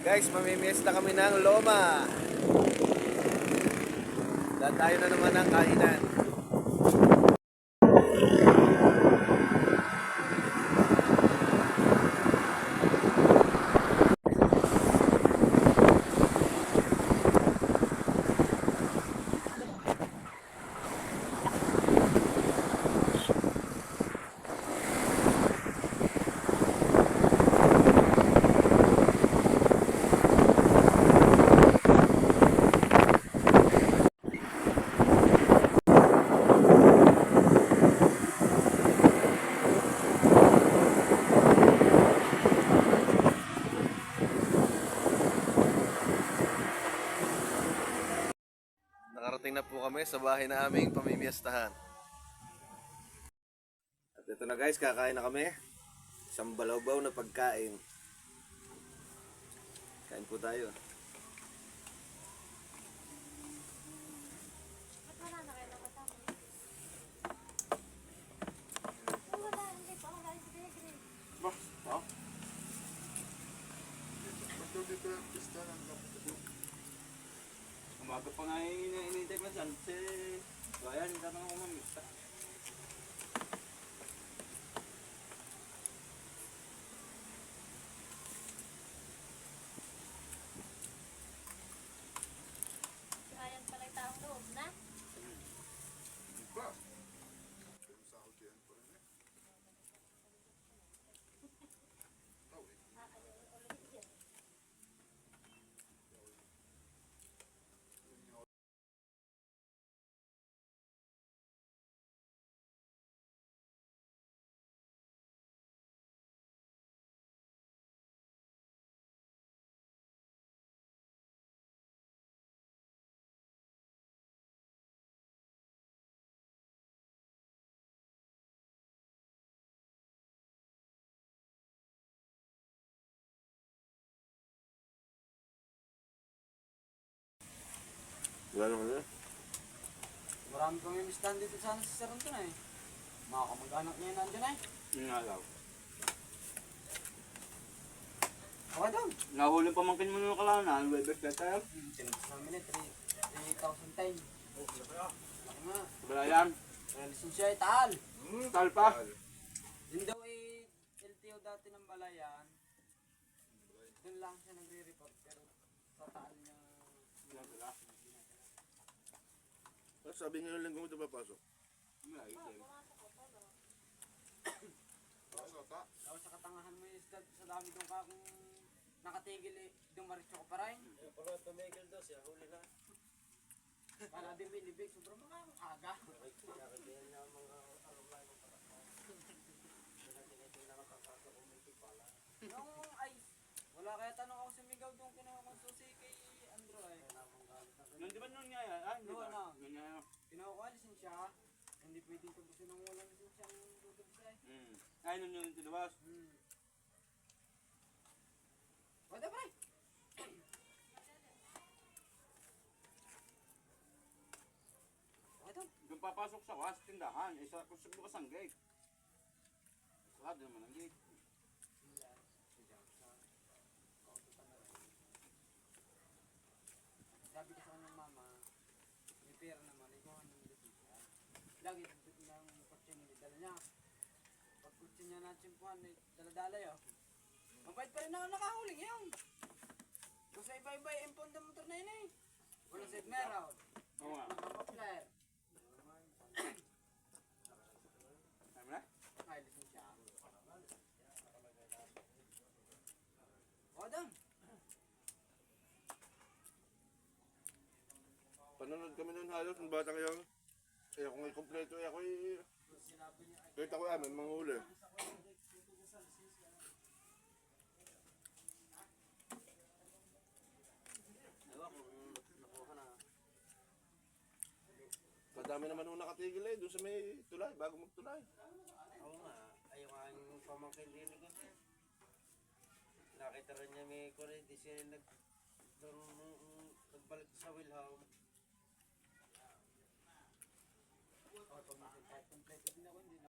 Guys, mamimiesta kami ng Loma. Tayo na naman ng kainan. Nakarating na po kami sa bahay na aming pamimiyastahan. At ito na guys, kakain na kami. Isang balawbaw na pagkain. Kain po tayo. Umaga pa nga inintay ko dyan. Ayan, tanong ako mamista. Ayan pala yung taong loob na. Wala naman na. Marami kami mistahan dito sana sa Saranto na eh. Mga kamag-anak niya yun nandyan eh. Ngalaw. Okay daw. Nahuli pamangkin mo nung kalanan. Webers ka tayo. Tinapos namin eh. 3,000 time. Laki nga. Wala yan. Lisensya eh. Taal. Taal pa. Yun daw eh. LTO dati ng Balayan. Doon lang siya nagre-report. Pero sa taal niya. Wala. Sabi nga yung linggo mo ito papasok. Tapos sa katangahan mo yung sa dami doon ka kung nakatigil eh, dumaritso ko pa rin. Pag tumigil daw siya, huli na. Para din may libig, sobrang mga aga. Nakakagayan niya ang mga alumni ng katakbo. Tinatingin na nakapasok kung may tipala. Nung ay, wala kaya tanong ako si Miguel doon kinuha kong susi kay Andrew ay. Nung di ba nung nga yan? Ay, noon na. Kinuha ko lisensya. Hindi pwedeng tubusin ng walang lisensya ang dudubsa eh. Ay, nung yung tinabas? Wala pa rin. Kung papasok sa was, tindahan, isa kung bukas ang gate. Sarado naman ang gate. Sabi ko sa kanyang mama, may pera naman, ikaw ang lisensya. Lagi ng kotse niya, dala niya. Pag kotse niya natsimpuhan, dala-dala yun. Mabait pa rin ako nakahuling yun. Kung sa iba-iba, impon na motor na yun eh. Walang seat meron. Nakapapler. Alam na? Ay, lisensya. O, doon. Panonood kami nun halos ng bata kayo. Eh kung may kompleto eh ako eh. Kahit ako may manghuli. Ewan kung nakuha na. Madami naman nung nakatigil eh. Doon sa may tulay, bago magtulay. Oo nga, ayaw nga yung pamangkin din ko. Nakita rin niya may kore, di siya nagbalik sa Wilhelm.